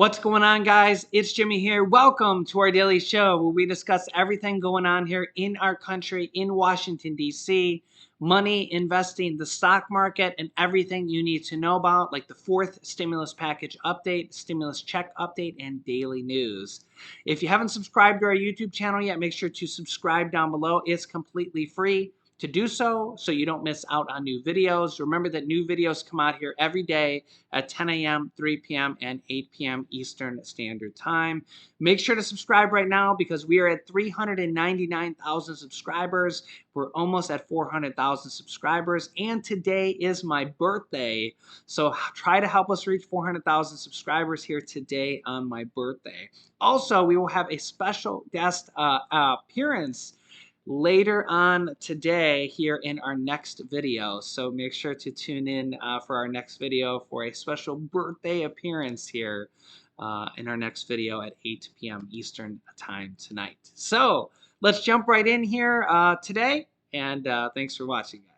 What's going on, guys? It's Jimmy here. Welcome to our daily show where we discuss everything going on here in our country, in Washington, D.C., money, investing, the stock market, and everything you need to know about, like the fourth stimulus package update, stimulus check update, and daily news. If you haven't subscribed to our YouTube channel yet, make sure to subscribe down below. It's completely free to do so you don't miss out on new videos. Remember that new videos come out here every day at 10 a.m., 3 p.m., and 8 p.m. Eastern Standard Time. Make sure to subscribe right now because we are at 399,000 subscribers. We're almost at 400,000 subscribers, and today is my birthday. So try to help us reach 400,000 subscribers here today on my birthday. Also, we will have a special guest appearance later on today here in our next video. So make sure to tune in for our next video for a special birthday appearance here in our next video at 8 p.m. Eastern Time tonight. So let's jump right in here today, and thanks for watching, guys.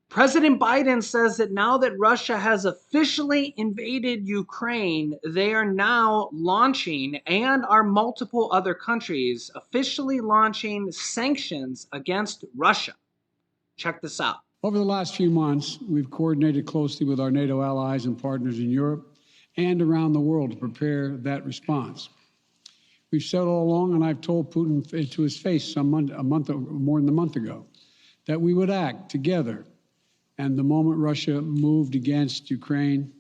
President Biden says that now that Russia has officially invaded Ukraine, they are now launching, and are multiple other countries officially launching sanctions against Russia. Check this out. Over the last few months, we've coordinated closely with our NATO allies and partners in Europe and around the world to prepare that response. We've said all along, and I've told Putin to his face more than a month ago, that we would act together. And the moment Russia moved against Ukraine,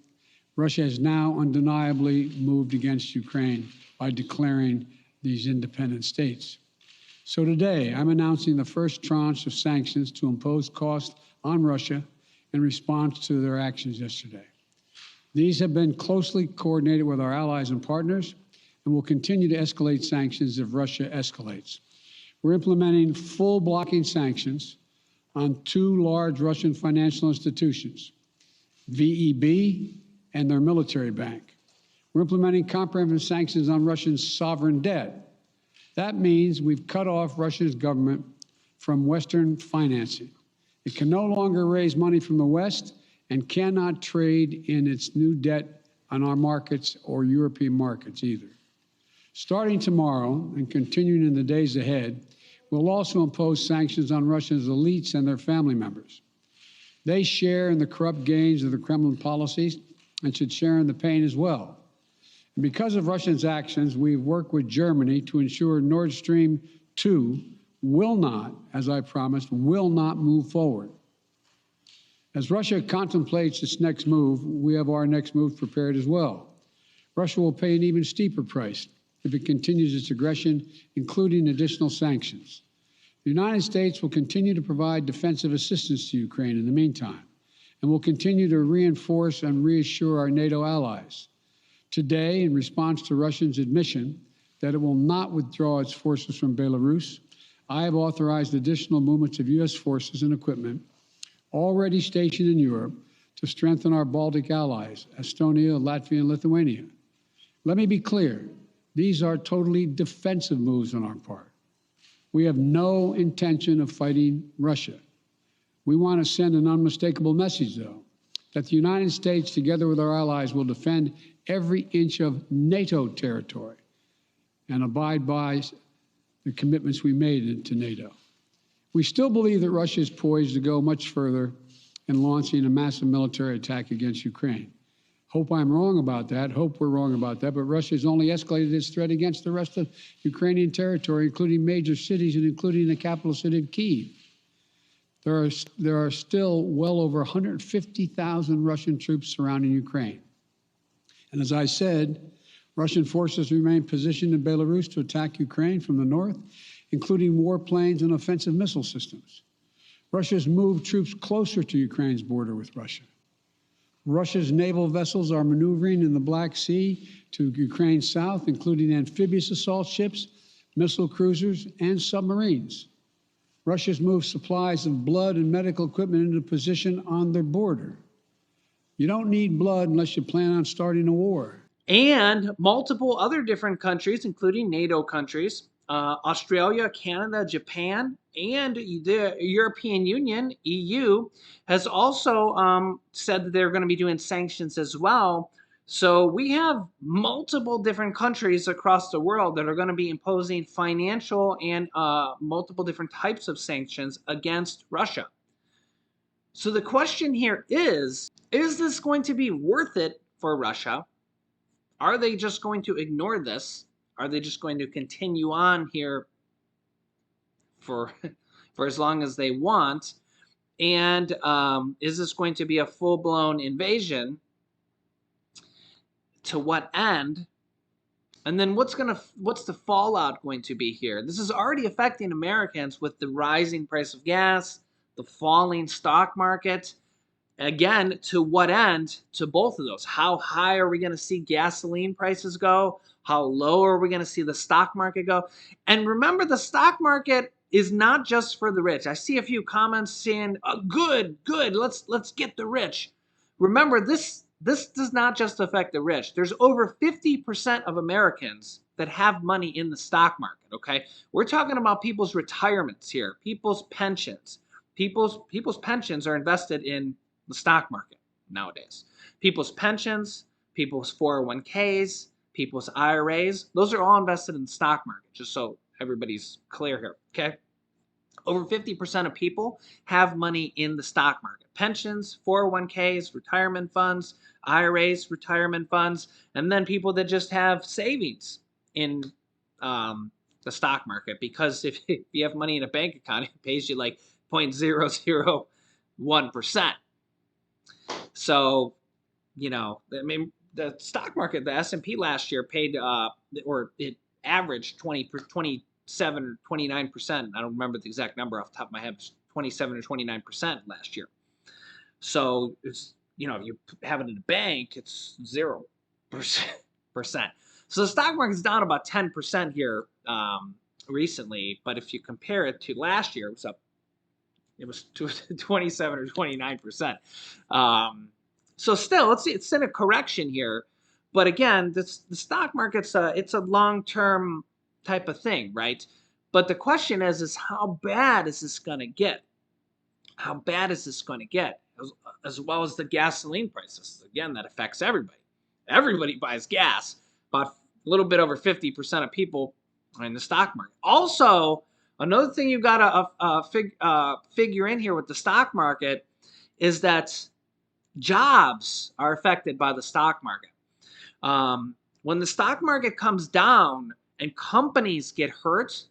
Russia has now undeniably moved against Ukraine by declaring these independent states. So today, I'm announcing the first tranche of sanctions to impose costs on Russia in response to their actions yesterday. These have been closely coordinated with our allies and partners and will continue to escalate sanctions if Russia escalates. We're implementing full blocking sanctions on two large Russian financial institutions, VEB and their military bank. We're implementing comprehensive sanctions on Russian sovereign debt. That means we've cut off Russia's government from Western financing. It can no longer raise money from the West and cannot trade in its new debt on our markets or European markets either. Starting tomorrow and continuing in the days ahead, we'll also impose sanctions on Russia's elites and their family members. They share in the corrupt gains of the Kremlin policies and should share in the pain as well. And because of Russia's actions, we've worked with Germany to ensure Nord Stream 2 will not, as I promised, will not move forward. As Russia contemplates its next move, we have our next move prepared as well. Russia will pay an even steeper price if it continues its aggression, including additional sanctions. The United States will continue to provide defensive assistance to Ukraine in the meantime, and will continue to reinforce and reassure our NATO allies. Today, in response to Russia's admission that it will not withdraw its forces from Belarus, I have authorized additional movements of U.S. forces and equipment already stationed in Europe to strengthen our Baltic allies, Estonia, Latvia, and Lithuania. Let me be clear. These are totally defensive moves on our part. We have no intention of fighting Russia. We want to send an unmistakable message, though, that the United States, together with our allies, will defend every inch of NATO territory and abide by the commitments we made to NATO. We still believe that Russia is poised to go much further in launching a massive military attack against Ukraine. Hope I'm wrong about that. Hope we're wrong about that. But Russia has only escalated its threat against the rest of Ukrainian territory, including major cities and including the capital city of Kyiv. There are still well over 150,000 Russian troops surrounding Ukraine. And as I said, Russian forces remain positioned in Belarus to attack Ukraine from the north, including warplanes and offensive missile systems. Russia has moved troops closer to Ukraine's border with Russia. Russia's naval vessels are maneuvering in the Black Sea to Ukraine's south, including amphibious assault ships, missile cruisers, and submarines. Russia's moved supplies of blood and medical equipment into position on their border. You don't need blood unless you plan on starting a war. And multiple other different countries, including NATO countries, Australia, Canada, Japan, and the European Union, EU, has also said that they're going to be doing sanctions as well So we have multiple different countries across the world that are going to be imposing financial and multiple different types of sanctions against Russia. So the question here is this going to be worth it for Russia? Are they just going to ignore this? Are they just going to continue on here for for as long as they want? And is this going to be a full-blown invasion? To what end? And then what's the fallout going to be here? This is already affecting Americans with the rising price of gas, the falling stock market. Again, to what end? To both of those. How high are we going to see gasoline prices go? How low are we going to see the stock market go? And remember, the stock market is not just for the rich. I see a few comments saying, oh, good, good, let's get the rich. Remember, this does not just affect the rich. There's over 50% of Americans that have money in the stock market, okay? We're talking about people's retirements here, people's pensions. People's pensions are invested in the stock market nowadays. People's pensions, people's 401ks, people's IRAs, those are all invested in the stock market, just so everybody's clear here, okay? Over 50% of people have money in the stock market. Pensions, 401ks, retirement funds, IRAs, retirement funds, and then people that just have savings in the stock market. Because if you have money in a bank account, it pays you like 0.001%. So, I mean, the stock market, the S&P last year paid, or it averaged 27 or 29%. I don't remember the exact number off the top of my head. 27 or 29% last year. So it's, if you have it in a bank, it's 0%. So the stock market's down about 10% here recently. But if you compare it to last year, it was 27 or 29%. So still, it's in a correction here. But again, the stock market's it's a long-term type of thing, right? But the question is how bad is this going to get? How bad is this going to get? As well as the gasoline prices. Again, that affects everybody. Everybody buys gas. About a little bit over 50% of people are in the stock market. Also, another thing you've got to figure in here with the stock market is that jobs are affected by the stock market. When the stock market comes down and companies get hurt,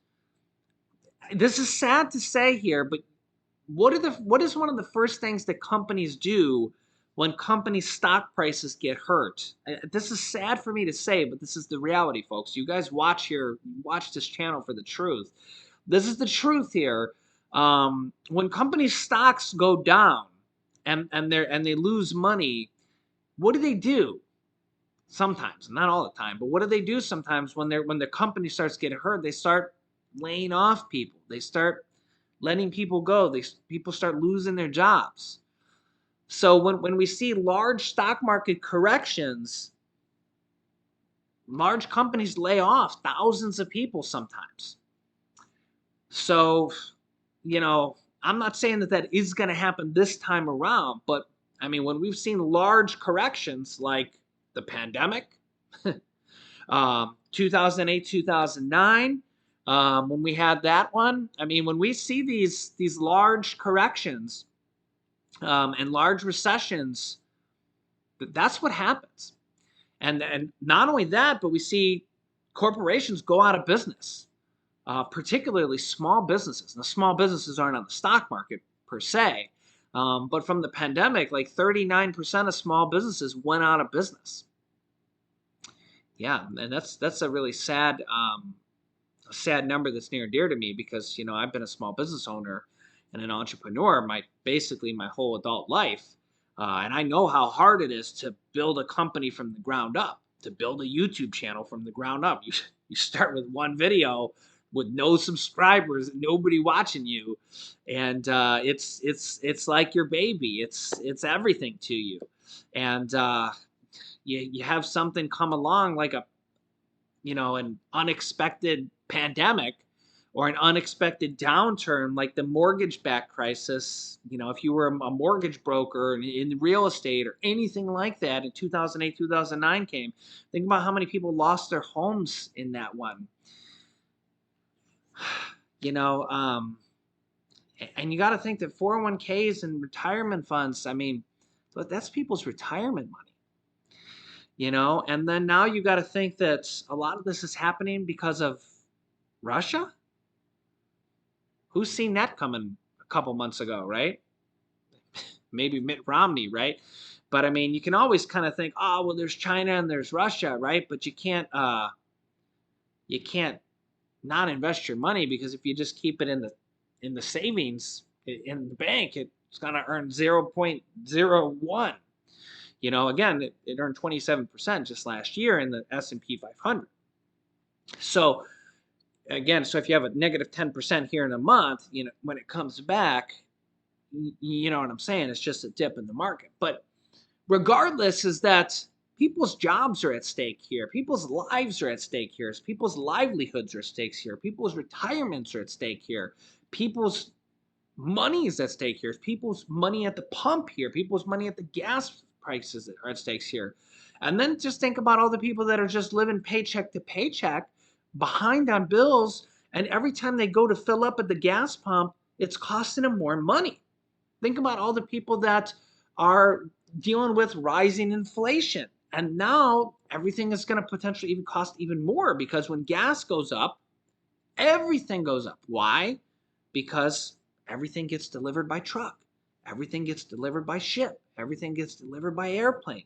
this is sad to say here, but what is one of the first things that companies do when companies' stock prices get hurt? This is sad for me to say, but this is the reality, folks. You guys watch this channel for the truth. This is the truth here. When companies' stocks go down and they lose money, what do? Sometimes, not all the time, but what do they do sometimes when the company starts getting hurt? They start laying off people. They start letting people go. People start losing their jobs. So when we see large stock market corrections, large companies lay off thousands of people sometimes. So, I'm not saying that is going to happen this time around, but I mean, when we've seen large corrections like the pandemic, 2008, 2009, when we had that one, I mean, when we see these large corrections and large recessions, that's what happens. And not only that, but we see corporations go out of business, particularly small businesses. Now, small businesses aren't on the stock market per se, but from the pandemic, like 39% of small businesses went out of business. Yeah, and that's a really sad number that's near and dear to me because I've been a small business owner and an entrepreneur basically my whole adult life, and I know how hard it is to build a company from the ground up, to build a YouTube channel from the ground up. You start with one video with no subscribers, nobody watching you, and it's like your baby. It's everything to you, and you have something come along like an unexpected pandemic or an unexpected downturn like the mortgage-backed crisis. If you were a mortgage broker in real estate or anything like that in 2008, 2009 came, think about how many people lost their homes in that one. You know, and you got to think that 401ks and retirement funds, I mean, that's people's retirement money, and then now you got to think that a lot of this is happening because of Russia. Who's seen that coming a couple months ago, right? Maybe Mitt Romney, right? But I mean, you can always kind of think, oh, well, there's China and there's Russia, right? But you can't not invest your money, because if you just keep it in the savings in the bank, it's gonna earn 0.01. Again, it earned 27% just last year in the S&P 500. So again, so if you have a negative 10% here in a month, when it comes back, you know what I'm saying? It's just a dip in the market. But regardless, is that people's jobs are at stake here. People's lives are at stake here. People's livelihoods are at stake here. People's retirements are at stake here. People's money is at stake here. People's money at the pump here. People's money at the gas prices are at stakes here. And then just think about all the people that are just living paycheck to paycheck, behind on bills, and every time they go to fill up at the gas pump, it's costing them more money. Think about all the people that are dealing with rising inflation. And now everything is going to potentially even cost even more, because when gas goes up, everything goes up. Why? Because everything gets delivered by truck. Everything gets delivered by ship. Everything gets delivered by airplane.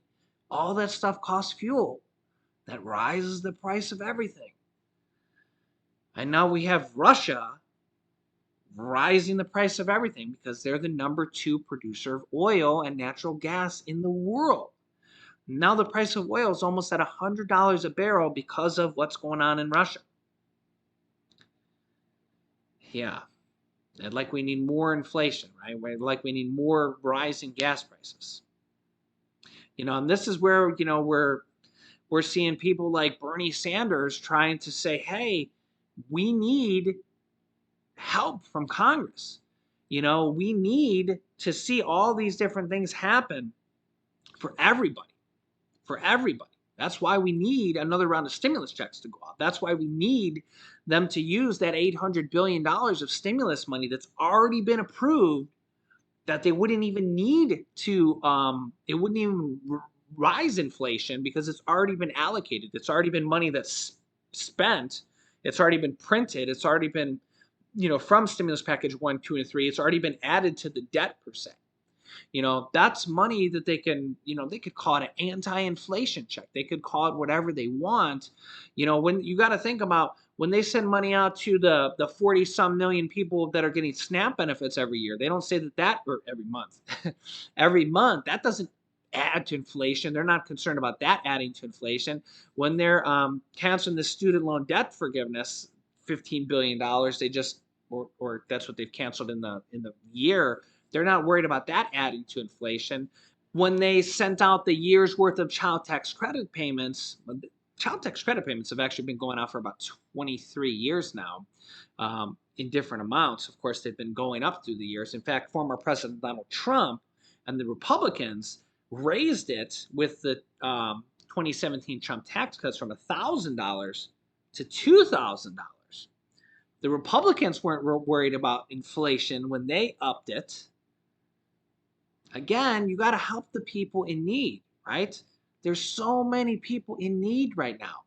All that stuff costs fuel. That rises the price of everything. And now we have Russia rising the price of everything, because they're the number 2 producer of oil and natural gas in the world. Now the price of oil is almost at $100 a barrel because of what's going on in Russia. Yeah. Like we need more inflation, right? Like we need more rising gas prices. And this is where, we're seeing people like Bernie Sanders trying to say, hey, we need help from Congress. We need to see all these different things happen for everybody, for everybody. That's why we need another round of stimulus checks to go out. That's why we need them to use that $800 billion of stimulus money that's already been approved, that they wouldn't even need to, it wouldn't even rise inflation, because it's already been allocated. It's already been money that's spent. It's already been printed. It's already been, from stimulus package 1, 2, and 3, it's already been added to the debt per se. That's money that they can, they could call it an anti-inflation check. They could call it whatever they want. When you got to think about when they send money out to the 40 some million people that are getting SNAP benefits every year, they don't say that, or every month, every month, that doesn't add to inflation. They're not concerned about that adding to inflation. When they're canceling the student loan debt forgiveness, $15 billion, they just, or that's what they've canceled in the year. They're not worried about that adding to inflation. When they sent out the year's worth of child tax credit payments, child tax credit payments have actually been going out for about 23 years now, in different amounts. Of course, they've been going up through the years. In fact, former President Donald Trump and the Republicans raised it with the 2017 Trump tax cuts from $1,000 to $2,000. The Republicans weren't worried about inflation when they upped it. Again, you got to help the people in need, right? There's so many people in need right now,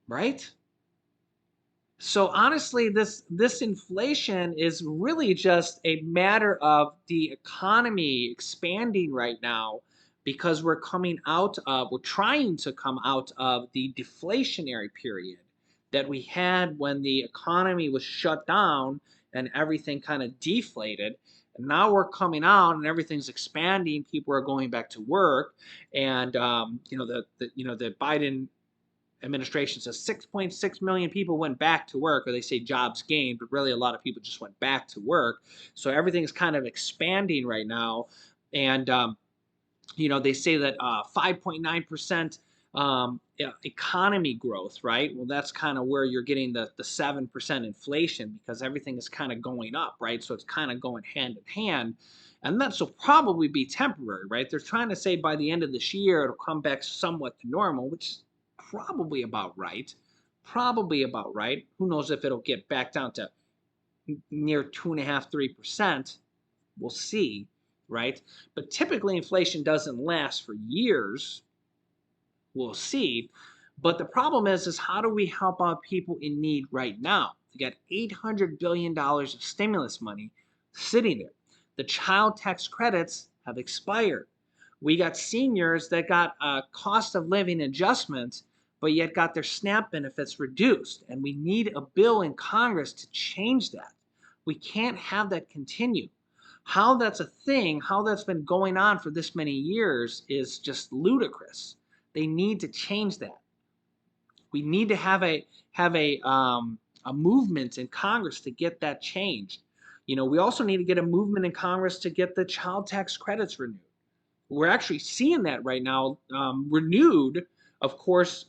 right? So honestly, this inflation is really just a matter of the economy expanding right now, because we're trying to come out of the deflationary period that we had when the economy was shut down and everything kind of deflated. And now we're coming out and everything's expanding. People are going back to work, and the Biden administration says 6.6 million people went back to work, or they say jobs gained, but really a lot of people just went back to work. So everything's kind of expanding right now, and they say that 5.9% economy growth, right? Well, that's kind of where you're getting the 7% inflation because everything is kind of going up, right? So it's kind of going hand in hand. And that will probably be temporary, right? They're trying to say by the end of this year, it'll come back somewhat to normal, which is probably about right. Probably about right. Who knows if it'll get back down to near 2.5, 3%. We'll see, right? But typically inflation doesn't last for years. We'll see. But the problem is how do we help out people in need right now? We got $800 billion of stimulus money sitting there. The child tax credits have expired. We got seniors that got a cost of living adjustment, but yet got their SNAP benefits reduced. And we need a bill in Congress to change that. We can't have that continue. How that's a thing, how that's been going on for this many years is just ludicrous. They need to change that. We need to have a movement in Congress to get that changed. We also need to get a movement in Congress to get the child tax credits renewed. We're actually seeing that right now renewed. Of course,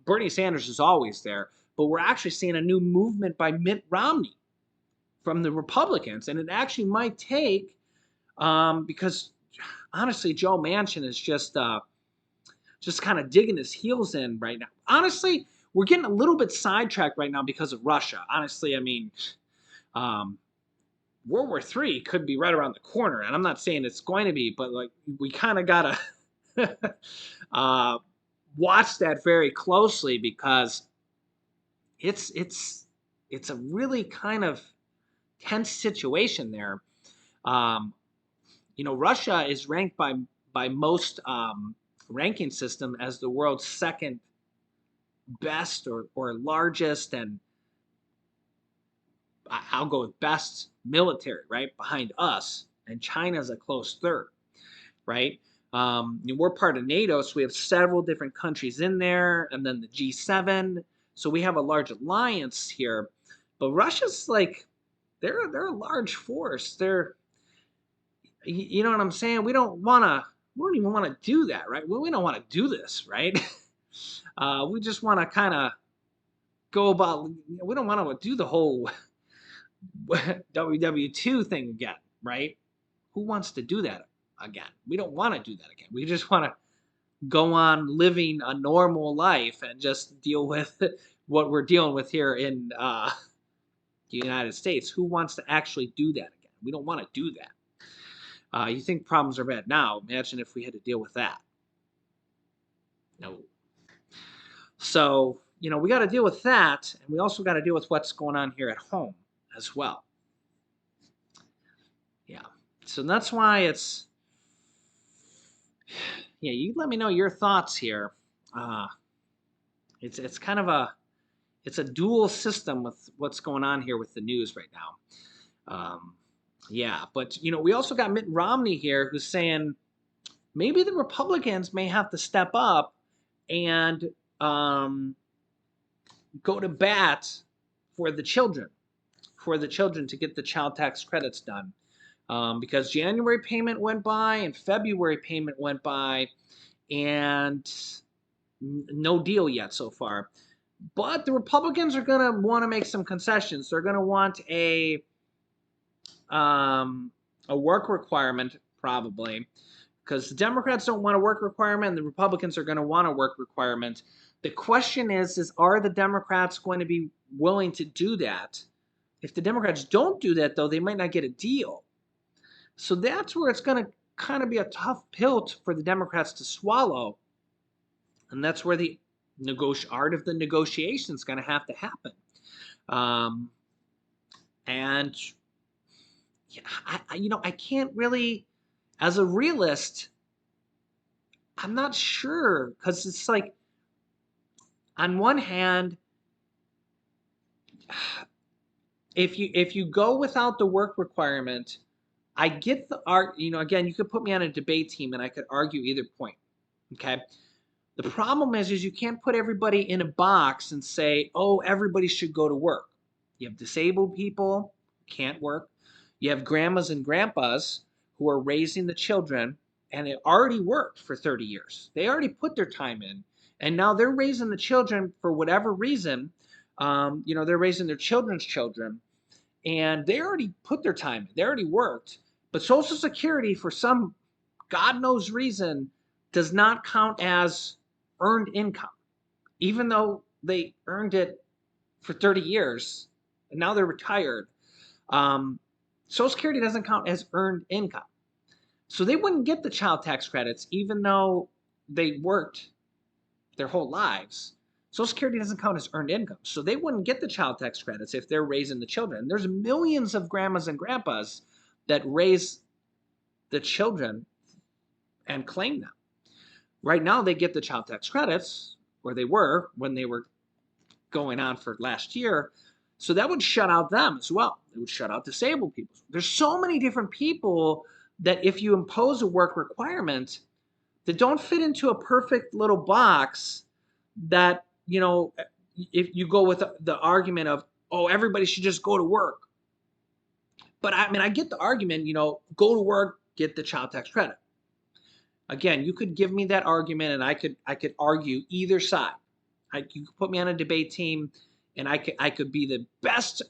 Bernie Sanders is always there, but we're actually seeing a new movement by Mitt Romney from the Republicans, and it actually might take because honestly, Joe Manchin is just kind of digging his heels in right now. Honestly, we're getting a little bit sidetracked right now because of Russia. Honestly, I mean, um, World War III could be right around the corner, and I'm not saying it's going to be, but like we kind of gotta watch that very closely because it's a really kind of tense situation there. Um, Russia is ranked by most ranking system as the world's second best or largest, and I'll go with best military, right, behind us, and China's a close third, right? We're part of NATO, so we have several different countries in there, and then the G7. So we have a large alliance here, but Russia's like they're a large force. You know what I'm saying? We don't even want to do that, right? We don't want to do this, right? We just want to kind of go about. We don't want to do the whole WW2 thing again, right? Who wants to do that again? We don't want to do that again. We just want to go on living a normal life and just deal with what we're dealing with here in the United States. Who wants to actually do that again? We don't want to do that. You think problems are bad now? Imagine if we had to deal with that. No. So, we got to deal with that, and we also got to deal with what's going on here at home as well. Yeah. So that's why you let me know your thoughts here. It's kind of it's a dual system with what's going on here with the news right now. Yeah, but we also got Mitt Romney here who's saying maybe the Republicans may have to step up and go to bat for the children to get the child tax credits done. Because January payment went by and February payment went by, and no deal yet so far. But the Republicans are going to want to make some concessions. They're going to want a work requirement probably, because the Democrats don't want a work requirement and the Republicans are going to want a work requirement. The question is are the Democrats going to be willing to do that? If the Democrats don't do that, though, they might not get a deal. So that's where it's going to kind of be a tough pill for the Democrats to swallow. And that's where the art of the negotiation is going to have to happen. And I can't really, as a realist, I'm not sure, because it's like, on one hand, if you go without the work requirement, I get the art. Again, you could put me on a debate team and I could argue either point. Okay. The problem is you can't put everybody in a box and say, oh, everybody should go to work. You have disabled people who can't work. You have grandmas and grandpas who are raising the children, and it already worked for 30 years. They already put their time in. And now they're raising the children for whatever reason. They're raising their children's children, and they already put their time in. They already worked. But Social Security, for some God knows reason, does not count as earned income, even though they earned it for 30 years and now they're retired. Um, Social Security doesn't count as earned income. So they wouldn't get the child tax credits even though they worked their whole lives. Social Security doesn't count as earned income. So they wouldn't get the child tax credits if they're raising the children. There's millions of grandmas and grandpas that raise the children and claim them. Right now, they get the child tax credits, or they were when they were going on for last year. So that would shut out them as well. It would shut out disabled people. There's so many different people that if you impose a work requirement that don't fit into a perfect little box, that, if you go with the argument of, oh, everybody should just go to work. But I mean, I get the argument, go to work, get the child tax credit. Again, you could give me that argument and I could argue either side. You could put me on a debate team and I could be the best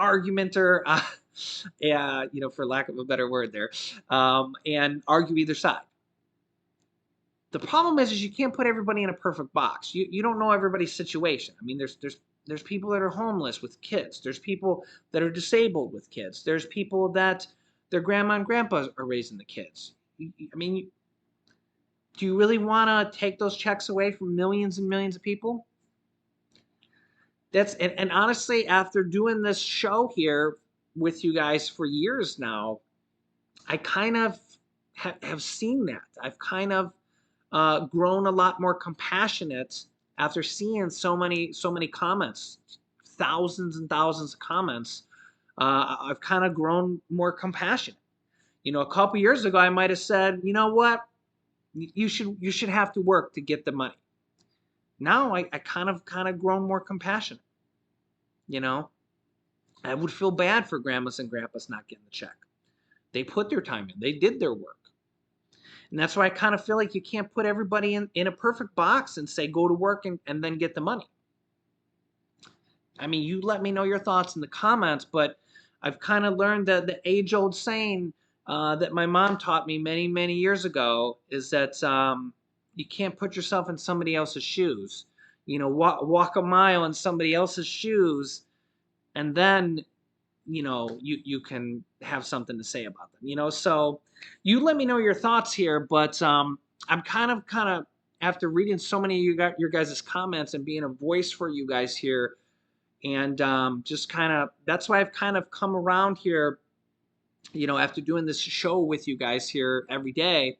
argumenter, for lack of a better word there, and argue either side. The problem is you can't put everybody in a perfect box. You don't know everybody's situation. I mean, there's people that are homeless with kids. There's people that are disabled with kids. There's people that their grandma and grandpa are raising the kids. I mean, do you really want to take those checks away from millions and millions of people? And honestly, after doing this show here with you guys for years now, I kind of have seen that. I've kind of grown a lot more compassionate after seeing so many comments, thousands and thousands of comments. I've kind of grown more compassionate. A couple years ago, I might have said, you know what, you should have to work to get the money. Now I kind of grown more compassionate. I would feel bad for grandmas and grandpas not getting the check. They put their time in. They did their work. And that's why I kind of feel like you can't put everybody in a perfect box and say, go to work and then get the money. I mean, you let me know your thoughts in the comments, but I've kind of learned that the age-old saying that my mom taught me many, many years ago is that you can't put yourself in somebody else's shoes. Walk a mile in somebody else's shoes, and then you can have something to say about them. So you let me know your thoughts here, but I'm kind of after reading so many of your guys' comments and being a voice for you guys here, and just kind of that's why I've kind of come around here, after doing this show with you guys here every day,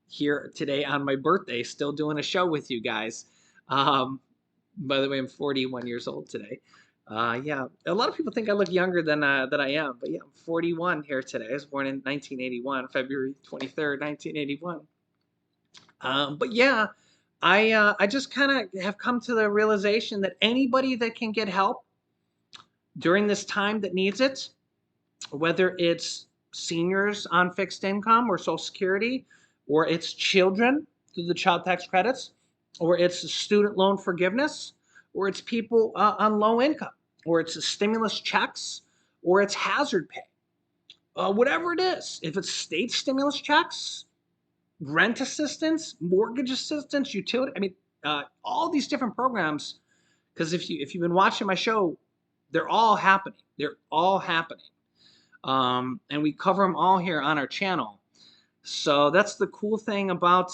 here today on my birthday, still doing a show with you guys. By the way, I'm 41 years old today. Yeah, a lot of people think I look younger than I am, but yeah, I'm 41 here today. I was born in 1981, February 23rd, 1981. But yeah, I just kind of have come to the realization that anybody that can get help during this time that needs it, whether it's seniors on fixed income or Social Security, or it's children through the child tax credits, or it's student loan forgiveness, or it's people on low income, or it's stimulus checks, or it's hazard pay. Whatever it is, if it's state stimulus checks, rent assistance, mortgage assistance, utility, I mean, all these different programs, because if you've been watching my show, they're all happening. They're all happening. And we cover them all here on our channel. So that's the cool thing about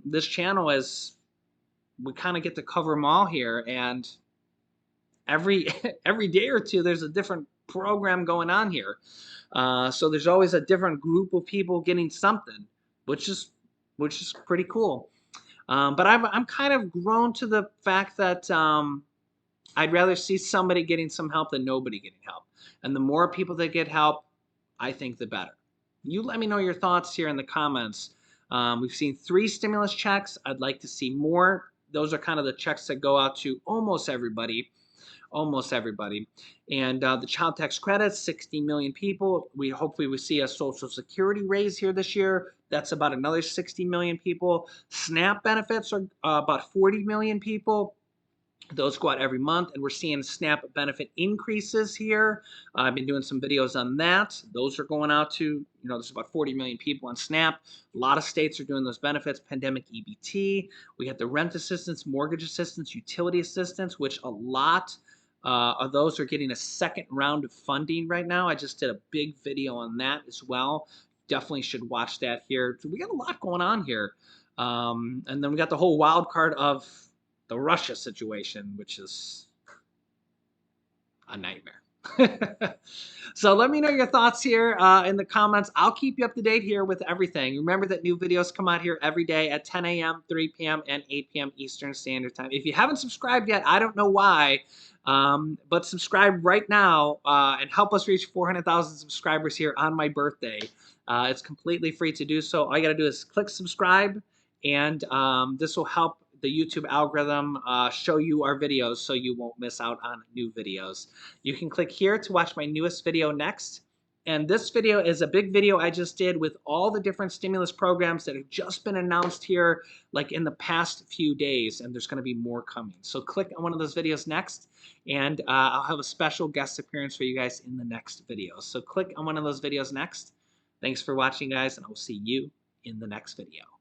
this channel is we kind of get to cover them all here, and every every day or two there's a different program going on here. So there's always a different group of people getting something, which is pretty cool. But I'm kind of grown to the fact that I'd rather see somebody getting some help than nobody getting help. And the more people that get help, I think the better. You let me know your thoughts here in the comments. We've seen 3 stimulus checks. I'd like to see more. Those are kind of the checks that go out to almost everybody. almost everybody. And the child tax credits, 60 million people. Hopefully we see a Social Security raise here this year. That's about another 60 million people. SNAP benefits are about 40 million people. Those go out every month, and we're seeing SNAP benefit increases here. I've been doing some videos on that. Those are going out to, there's about 40 million people on SNAP. A lot of states are doing those benefits. Pandemic EBT. We have the rent assistance, mortgage assistance, utility assistance, which a lot of those are getting a second round of funding right now. I just did a big video on that as well. Definitely should watch that here. So we got a lot going on here. And then we got the whole wild card of the Russia situation, which is a nightmare. So let me know your thoughts here in the comments. I'll keep you up to date here with everything. Remember that new videos come out here every day at 10 a.m., 3 p.m., and 8 p.m. Eastern Standard Time. If you haven't subscribed yet, I don't know why, but subscribe right now and help us reach 400,000 subscribers here on my birthday. It's completely free to do so. All you got to do is click subscribe, and this will help the YouTube algorithm show you our videos so you won't miss out on new videos. You can click here to watch my newest video next. And this video is a big video I just did with all the different stimulus programs that have just been announced here like in the past few days, and there's going to be more coming. So click on one of those videos next, and I'll have a special guest appearance for you guys in the next video. So click on one of those videos next. Thanks for watching, guys, and I'll see you in the next video.